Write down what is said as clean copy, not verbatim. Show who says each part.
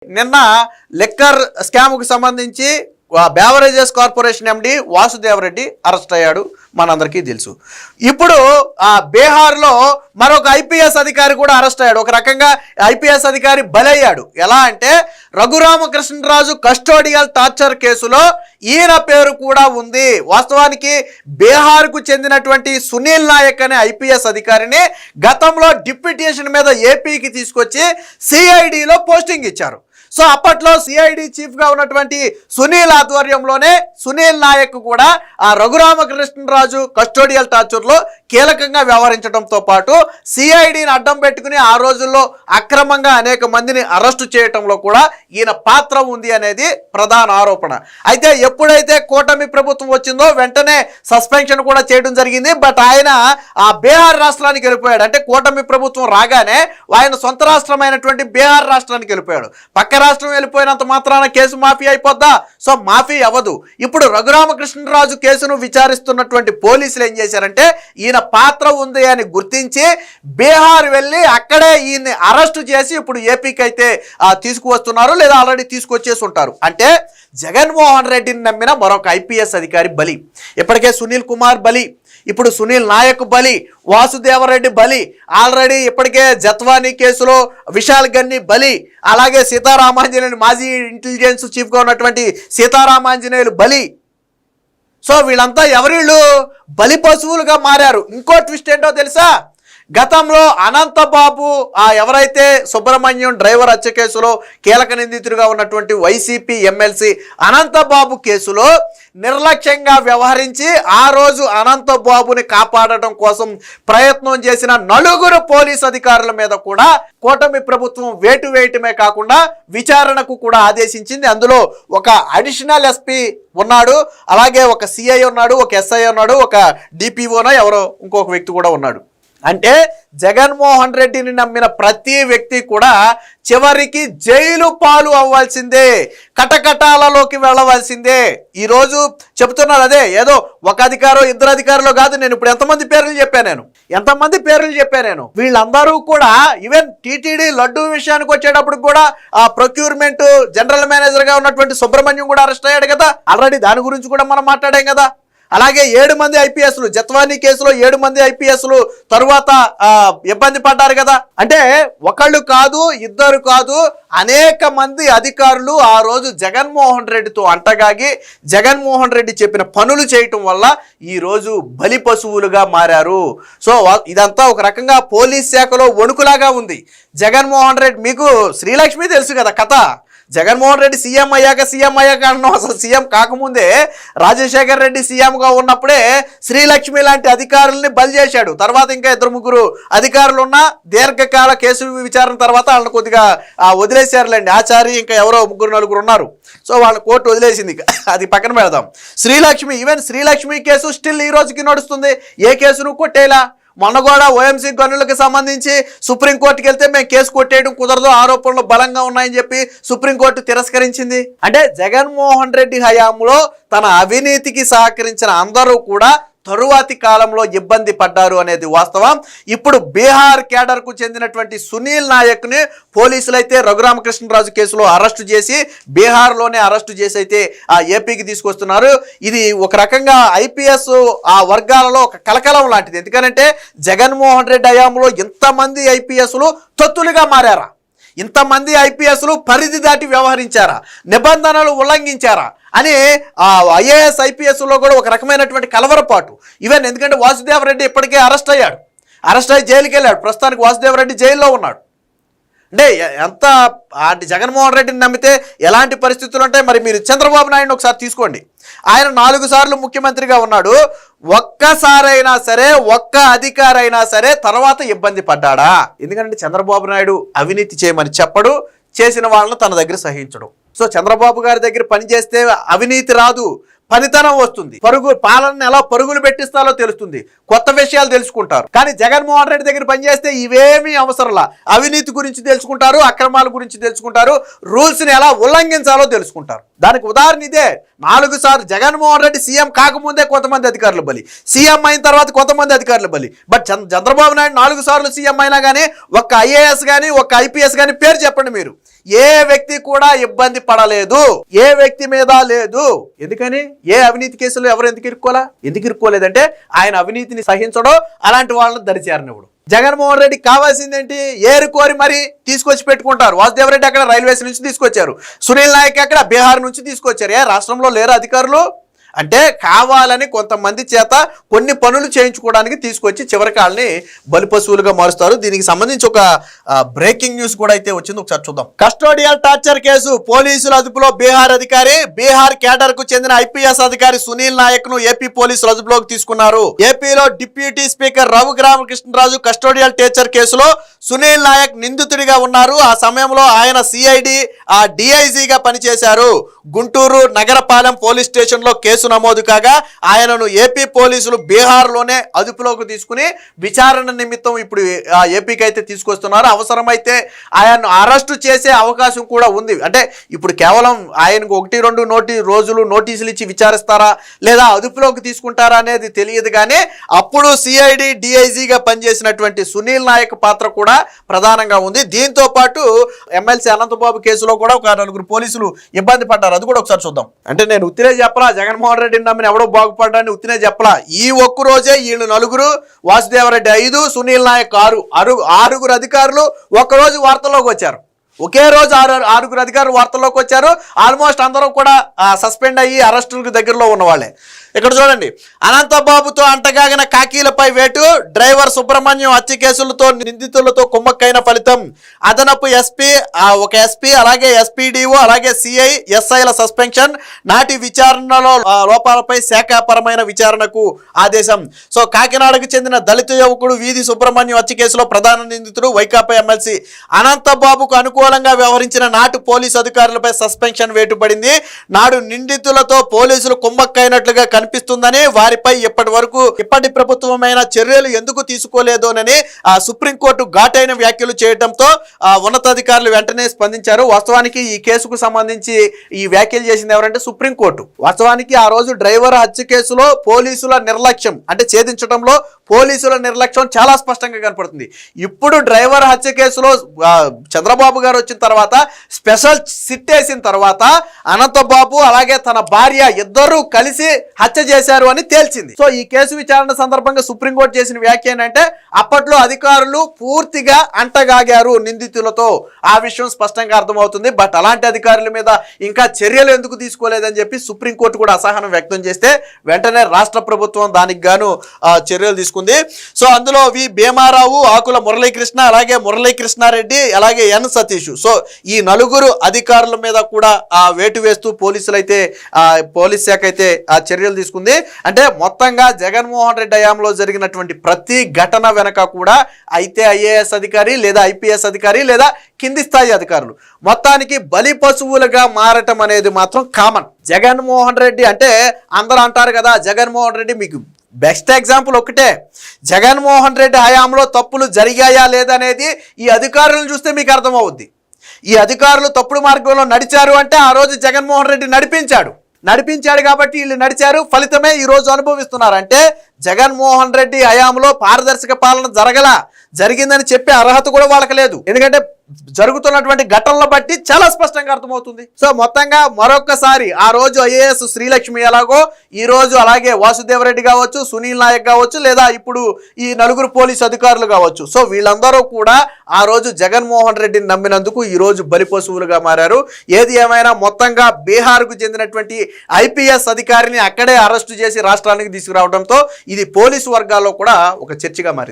Speaker 1: నిన్న లిక్కర్ స్కామ్కు సంబంధించి beverages corporation MD Vasudeva Reddy arrest అయ్యాడు, మనందరికీ తెలుసు. ఇప్పుడు బీహార్లో మరొక ఐపీఎస్ అధికారి కూడా అరెస్ట్ అయ్యాడు. ఒక రకంగా ఐపీఎస్ అధికారి బలయ్యాడు. ఎలా అంటే రఘురామకృష్ణరాజు కస్టోడియల్ టార్చర్ కేసులో ఈయన పేరు కూడా ఉంది. వాస్తవానికి బీహార్కు చెందినటువంటి సునీల్ నాయక్ అనే ఐపీఎస్ అధికారిని గతంలో డిప్యూటేషన్ మీద ఏపీకి తీసుకొచ్చి సిఐడిలో పోస్టింగ్ ఇచ్చారు. సో అప్పట్లో సిఐడి చీఫ్గా ఉన్నటువంటి సునీల్ ఆధ్వర్యంలోనే సునీల్ నాయక్ కూడా ఆ రఘురామకృష్ణరాజు కస్టోడియల్ టార్చర్లో కీలకంగా వ్యవహరించడంతో పాటు సిఐడిని అడ్డం పెట్టుకుని ఆ రోజుల్లో అక్రమంగా అనేక మందిని అరెస్టు చేయటంలో కూడా ఈయన పాత్ర ఉంది అనేది ప్రధాన ఆరోపణ. అయితే ఎప్పుడైతే కూటమి ప్రభుత్వం వచ్చిందో వెంటనే సస్పెన్షన్ కూడా చేయడం జరిగింది. బట్ ఆయన ఆ బీహార్ రాష్ట్రానికి వెళ్ళిపోయాడు. అంటే కూటమి ప్రభుత్వం రాగానే ఆయన సొంత రాష్ట్రమైనటువంటి బీహార్ రాష్ట్రానికి వెళ్ళిపోయాడు. పక్క రాష్ట్రం వెళ్ళిపోయినంత మాత్రాన కేసు మాఫీ అయిపోద్దా? సో మాఫీ అవ్వదు. ఇప్పుడు రఘురామకృష్ణరాజు కేసును విచారిస్తున్నటువంటి పోలీసులు ఏం చేశారంటే ఈయన పాత్ర ఉంది అని గుర్తించి బీహార్ వెళ్ళి అక్కడే ఈయన్ని అరెస్టు చేసి ఇప్పుడు ఏపీకి అయితే తీసుకువస్తున్నారు, లేదా ఆల్రెడీ తీసుకొచ్చేసి ఉంటారు. అంటే జగన్మోహన్ రెడ్డిని నమ్మిన మరొక ఐపీఎస్ అధికారి బలి. ఇప్పటికే సునీల్ కుమార్ బలి, ఇప్పుడు సునీల్ నాయక్ బలి, వాసుదేవరెడ్డి బలి, ఆల్రెడీ ఇప్పటికే జత్వానీ కేసులో విశాల్ గన్ని బలి, అలాగే సీతారామాంజనేయులు మాజీ ఇంటెలిజెన్స్ చీఫ్గా ఉన్నటువంటి సీతారామాంజనేయులు బలి. సో వీళ్ళంతా ఎవరిళ్ళు బలి పశువులుగా మారారు. ఇంకో ట్విస్ట్ ఏంటో తెలుసా? గతంలో అనంతబాబు ఎవరైతే సుబ్రహ్మణ్యం డ్రైవర్ హత్య కేసులో కీలక నిందితుడిగా ఉన్నటువంటి వైసీపీ ఎమ్మెల్సీ అనంతబాబు కేసులో నిర్లక్ష్యంగా వ్యవహరించి ఆ రోజు అనంతబాబుని కాపాడటం కోసం ప్రయత్నం చేసిన 4 పోలీస్ అధికారుల మీద కూడా కూటమి ప్రభుత్వం వేటు వేయటమే కాకుండా విచారణకు కూడా ఆదేశించింది. అందులో ఒక అడిషనల్ ఎస్పీ ఉన్నాడు, అలాగే ఒక సిఐ ఉన్నాడు, ఒక ఎస్ఐ ఉన్నాడు, ఒక డిపిఓనో ఎవరో ఇంకొక వ్యక్తి కూడా ఉన్నాడు. అంటే జగన్మోహన్ రెడ్డిని నమ్మిన ప్రతి వ్యక్తి కూడా చివరికి జైలు పాలు అవ్వాల్సిందే, కటకటాలలోకి వెళ్ళవలసిందే. ఈరోజు చెబుతున్నారు అదే, ఏదో ఒక అధికారో 2 అధికారులు కాదు. నేను ఇప్పుడు ఎంతమంది పేర్లు చెప్పాను. వీళ్ళందరూ కూడా ఈవెన్ టీటీడీ లడ్డూ విషయానికి వచ్చేటప్పుడు కూడా ఆ ప్రొక్యూర్మెంట్ జనరల్ మేనేజర్గా ఉన్నటువంటి సుబ్రహ్మణ్యం కూడా అరెస్ట్ అయ్యాడు కదా. ఆల్రెడీ దాని గురించి కూడా మనం మాట్లాడాం కదా. అలాగే 7 మంది ఐపీఎస్లు జత్వానీ కేసులో 7 మంది ఐపీఎస్లు తరువాత ఇబ్బంది పడ్డారు కదా. అంటే ఒకళ్ళు కాదు, 2 కాదు, అనేక మంది అధికారులు ఆ రోజు జగన్మోహన్ రెడ్డితో అంటగాగి జగన్మోహన్ రెడ్డి చెప్పిన పనులు చేయటం వల్ల ఈరోజు బలి పశువులుగా మారారు. సో ఇదంతా ఒక రకంగా పోలీస్ శాఖలో వణుకులాగా ఉంది. జగన్మోహన్ రెడ్డి, మీకు శ్రీలక్ష్మి తెలుసు కదా కథ. జగన్మోహన్ రెడ్డి సీఎం అయ్యాక అన్నాం. అసలు సీఎం కాకముందే రాజశేఖర్ రెడ్డి సీఎంగా ఉన్నప్పుడే శ్రీలక్ష్మి లాంటి అధికారుల్ని బలి చేశాడు. తర్వాత ఇంకా 2-3 అధికారులు ఉన్న దీర్ఘకాల కేసు విచారణ తర్వాత వాళ్ళని కొద్దిగా వదిలేశారులేండి. ఆచారి ఇంకా ఎవరో 3-4 ఉన్నారు. సో వాళ్ళ కోర్టు వదిలేసింది, అది పక్కన పెడదాం. Srilakshmi, even Srilakshmi case still ఈ రోజుకి నడుస్తుంది. ఏ కేసును కొట్టేలా. మొన్న కూడా ఓఎంసీ గనులకు సంబంధించి సుప్రీంకోర్టుకి వెళ్తే మేము కేసు కొట్టేయడం కుదరదు, ఆరోపణలు బలంగా ఉన్నాయని చెప్పి సుప్రీంకోర్టు తిరస్కరించింది. అంటే జగన్మోహన్ రెడ్డి హయాంలో తన అవినీతికి సహకరించిన అందరూ కూడా తరువాతి కాలంలో ఇబ్బంది పడ్డారు అనేది వాస్తవం. ఇప్పుడు బీహార్ కేడర్కు చెందినటువంటి సునీల్ నాయక్ని పోలీసులు అయితే రఘురామకృష్ణరాజు కేసులో అరెస్టు చేసి బీహార్లోనే అరెస్టు చేసి అయితే ఏపీకి తీసుకొస్తున్నారు. ఇది ఒక రకంగా ఐపీఎస్ ఆ వర్గాలలో ఒక కలకలం లాంటిది. ఎందుకంటే జగన్మోహన్ రెడ్డి హయాంలో ఇంతమంది ఐపీఎస్లు తొత్తులుగా మారారా? ఇంతమంది ఐపీఎస్లు పరిధి దాటి వ్యవహరించారా? నిబంధనలు ఉల్లంఘించారా అని ఐఏఎస్ ఐపీఎస్లో కూడా ఒక రకమైనటువంటి కలవరపాటు. ఈవెన్ ఎందుకంటే వాసుదేవరెడ్డి ఇప్పటికే అరెస్ట్ అయ్యి జైలుకి వెళ్ళాడు. ప్రస్తుతానికి వాసుదేవరెడ్డి జైల్లో ఉన్నాడు. అంటే ఎంత జగన్మోహన్ రెడ్డిని నమ్మితే ఎలాంటి పరిస్థితులు ఉంటాయి? మరి మీరు చంద్రబాబు నాయుడు ఒకసారి తీసుకోండి. ఆయన 4 సార్లు ముఖ్యమంత్రిగా ఉన్నాడు. ఒక్కసారైనా సరే, ఒక్క అధికారైనా సరే తర్వాత ఇబ్బంది పడ్డాడా? ఎందుకంటే చంద్రబాబు నాయుడు అవినీతి చేయమని చెప్పడు, చేసిన వాళ్ళను తన దగ్గర సహించడు. సో చంద్రబాబు గారి దగ్గర పనిచేస్తే అవినీతి రాదు, పనితనం వస్తుంది, పాలన ఎలా పరుగులు పెట్టిస్తాలో తెలుస్తుంది, కొత్త విషయాలు తెలుసుకుంటారు. కానీ జగన్మోహన్ రెడ్డి దగ్గర పనిచేస్తే ఇవేమీ అవసరంలా. అవినీతి గురించి తెలుసుకుంటారు, అక్రమాల గురించి తెలుసుకుంటారు, రూల్స్ ని ఎలా ఉల్లంఘించాలో తెలుసుకుంటారు. దానికి ఉదాహరణ ఇదే. 4 సార్లు జగన్మోహన్ రెడ్డి సీఎం కాకముందే కొంతమంది అధికారులు బలి, సీఎం అయిన తర్వాత కొంతమంది అధికారులు బలి. బట్ చంద్రబాబు నాయుడు 4 సార్లు సీఎం అయినా కానీ ఒక్క ఐఏఎస్ కానీ ఒక్క ఐపీఎస్ కానీ పేరు చెప్పండి మీరు. ఏ వ్యక్తి కూడా ఇబ్బంది పడలేదు, ఏ వ్యక్తి మీద లేదు. ఎందుకని? ఏ అవినీతి కేసులు ఎవరు ఎందుకు ఇరుక్కోలేదంటే ఆయన అవినీతిని సహించడం, అలాంటి వాళ్ళని దరిచేరనివ్వడం. జగన్మోహన్ రెడ్డికి కావాల్సిందేంటి? ఏరుకోరి మరి తీసుకొచ్చి పెట్టుకుంటారు. వాసుదేవరెడ్డి అక్కడ రైల్వేస్ నుంచి తీసుకొచ్చారు, సునీల్ నాయక్ అక్కడ బీహార్ నుంచి తీసుకొచ్చారు. రాష్ట్రంలో లేరు అధికారులు? అంటే కావాలని కొంతమంది చేత కొన్ని పనులు చేయించుకోవడానికి తీసుకొచ్చి చివరికి వాళ్ళని బలిపశువులుగా మారుస్తారు. దీనికి సంబంధించి ఒక బ్రేకింగ్ న్యూస్ కూడా అయితే వచ్చింది, ఒకసారి చూద్దాం. కస్టోడియల్ టార్చర్ కేసు, పోలీసుల అదుపులో బీహార్ అధికారి. బీహార్ కేడర్ కు చెందిన ఐపీఎస్ అధికారి సునీల్ నాయక్ ను ఏపీ పోలీసులు అదుపులోకి తీసుకున్నారు. ఏపీలో deputy speaker Raghurama Krishna Raju custodial torture కేసులో సునీల్ నాయక్ నిందితుడిగా ఉన్నారు. ఆ సమయంలో ఆయన సిఐడి డిఐజీగా పనిచేశారు. గుంటూరు నగరపాలెం పోలీస్ స్టేషన్ లో కేసు నమోదు కాగా ఆయనను ఏపీ పోలీసులు బీహార్లోనే అదుపులోకి తీసుకుని విచారణ నిమిత్తం ఇప్పుడు ఏపీకి అయితే తీసుకొస్తున్నారు. అవసరమైతే ఆయన్ను అరెస్టు చేసే అవకాశం కూడా ఉంది. అంటే ఇప్పుడు కేవలం ఆయనకు 1-2 రోజులు నోటీసులు ఇచ్చి విచారిస్తారా లేదా అదుపులోకి తీసుకుంటారా అనేది తెలియదు. కానీ అప్పుడు సిఐడి డిఐజీగా పనిచేసినటువంటి సునీల్ నాయక్ పాత్ర కూడా ప్రధానంగా ఉంది. దీంతో పాటు ఎమ్మెల్సీ అనంతబాబు కేసులో కూడా ఒక 4 పోలీసులు ఇబ్బంది పడ్డారు. అది కూడా ఒకసారి చూద్దాం. అంటే నేను ఉత్తినే చెప్పలా, జగన్మోహన్ రెడ్డిని నమ్మిన ఎవడో బాగుపడ్డాన్ని ఉత్తినే చెప్పలా. ఈ ఒక్క రోజే వీళ్ళు 4, వాసుదేవరెడ్డి 5, సునీల్ నాయక్ 6 అధికారులు ఒక్కరోజు వార్తల్లోకి వచ్చారు. ఒకే రోజు 6 అధికారులు వార్తల్లోకి వచ్చారు. ఆల్మోస్ట్ అందరూ కూడా సస్పెండ్ అయ్యి అరెస్టులకు దగ్గరలో ఉన్నవాళ్లే. ఇక్కడ చూడండి, అనంతబాబుతో అంటగాగిన కాకీలపై వేటు, డ్రైవర్ సుబ్రహ్మణ్యం హత్య కేసులతో నిందితులతో కుమ్మక్కైన ఫలితం. అదనపు ఎస్పీ, ఒక ఎస్పీ, అలాగే ఎస్పీడీఓ, అలాగే సిఐ, ఎస్ఐల సస్పెన్షన్. నాటి విచారణలో లోపాలపై శాఖాపరమైన విచారణకు ఆదేశం. సో కాకినాడకు చెందిన దళిత యువకుడు వీధి సుబ్రహ్మణ్యం హత్య కేసులో ప్రధాన నిందితుడు వైకాపా ఎమ్మెల్సీ అనంతబాబుకు అనుకూలంగా వ్యవహరించిన నాటు పోలీసు అధికారులపై సస్పెన్షన్ వేటుపడింది. నాడు నిందితులతో పోలీసులు కుమ్మక్కైనట్లుగా కనిపిస్తుందని, వారిపై ఇప్పటి ప్రభుత్వమైన చర్యలు ఎందుకు తీసుకోలేదోనని సుప్రీంకోర్టు ఘాటైన వ్యాఖ్యలు చేయడంతో ఉన్నతాధికారులు వెంటనే స్పందించారు. వాస్తవానికి ఈ కేసుకు సంబంధించి ఈ వ్యాఖ్యలు చేసింది ఎవరంటే సుప్రీంకోర్టు. వాస్తవానికి ఆ రోజు డ్రైవర్ హత్య కేసులో పోలీసుల నిర్లక్ష్యం, అంటే ఛేదించడంలో పోలీసుల నిర్లక్ష్యం చాలా స్పష్టంగా కనపడుతుంది. ఇప్పుడు డ్రైవర్ హత్య కేసులో చంద్రబాబు గారు వచ్చిన తర్వాత స్పెషల్ సిట్ వేసిన తర్వాత అనంతబాబు అలాగే తన భార్య ఇద్దరూ కలిసి హత్య చేశారు అని తేల్చింది. సో ఈ కేసు విచారణ సందర్భంగా సుప్రీంకోర్టు చేసిన వ్యాఖ్య ఏంటంటే అప్పట్లో అధికారులు పూర్తిగా అంటగాగారు నిందితులతో. ఆ విషయం స్పష్టంగా అర్థమవుతుంది. బట్ అలాంటి అధికారుల మీద ఇంకా చర్యలు ఎందుకు తీసుకోలేదని చెప్పి సుప్రీంకోర్టు కూడా అసహనం వ్యక్తం చేస్తే వెంటనే రాష్ట్ర ప్రభుత్వం దానికి గాను చర్యలు తీసుకుంది. సో అందులో వి భీమారావు, ఆకుల మురళీకృష్ణ, అలాగే మురళీకృష్ణారెడ్డి, అలాగే ఎన్ సతీష్. సో ఈ 4 అధికారుల మీద కూడా వేటు వేస్తూ పోలీస్ శాఖ అయితే చర్యలు తీసుకుంది. అంటే మొత్తంగా జగన్మోహన్ రెడ్డి హయాంలో జరిగినటువంటి ప్రతి ఘటన వెనక కూడా అయితే ఐఏఎస్ అధికారి లేదా ఐపీఎస్ అధికారి లేదా కింది స్థాయి అధికారులు మొత్తానికి బలి పశువులుగా మారటం అనేది మాత్రం కామన్. జగన్మోహన్ రెడ్డి అంటే అందరూ అంటారు కదా, జగన్మోహన్ రెడ్డి మీకు బెస్ట్ ఎగ్జాంపుల్ ఒకటే. జగన్మోహన్ రెడ్డి హయాంలో తప్పులు జరిగాయా లేదనేది ఈ అధికారులను చూస్తే మీకు అర్థమవుద్ది. ఈ అధికారులు తప్పుడు మార్గంలో నడిచారు అంటే ఆ రోజు జగన్మోహన్ రెడ్డి నడిపించాడు కాబట్టి వీళ్ళు నడిచారు, ఫలితమే ఈ రోజు అనుభవిస్తున్నారు. అంటే జగన్మోహన్ రెడ్డి హయాంలో పారదర్శక పాలన జరిగిందని చెప్పే అర్హత కూడా వాళ్ళకి లేదు. ఎందుకంటే జరుగుతున్నటువంటి ఘటనల బట్టి చాలా స్పష్టంగా అర్థమవుతుంది. సో మొత్తంగా మరొకసారి ఆ రోజు ఐఏఎస్ శ్రీలక్ష్మి ఎలాగో ఈ రోజు అలాగే వాసుదేవరెడ్డి కావచ్చు, సునీల్ నాయక్ కావచ్చు, లేదా ఇప్పుడు ఈ 4 పోలీసు అధికారులు కావచ్చు. సో వీళ్ళందరూ కూడా ఆ రోజు జగన్మోహన్ రెడ్డిని నమ్మినందుకు ఈ రోజు బలి పశువులుగా మారారు. ఏది ఏమైనా మొత్తంగా బీహార్కు చెందినటువంటి ఐపీఎస్ అధికారిని అక్కడే అరెస్టు చేసి రాష్ట్రానికి తీసుకురావడంతో ఇది పోలీసు వర్గాల్లో కూడా ఒక చర్చగా మారింది.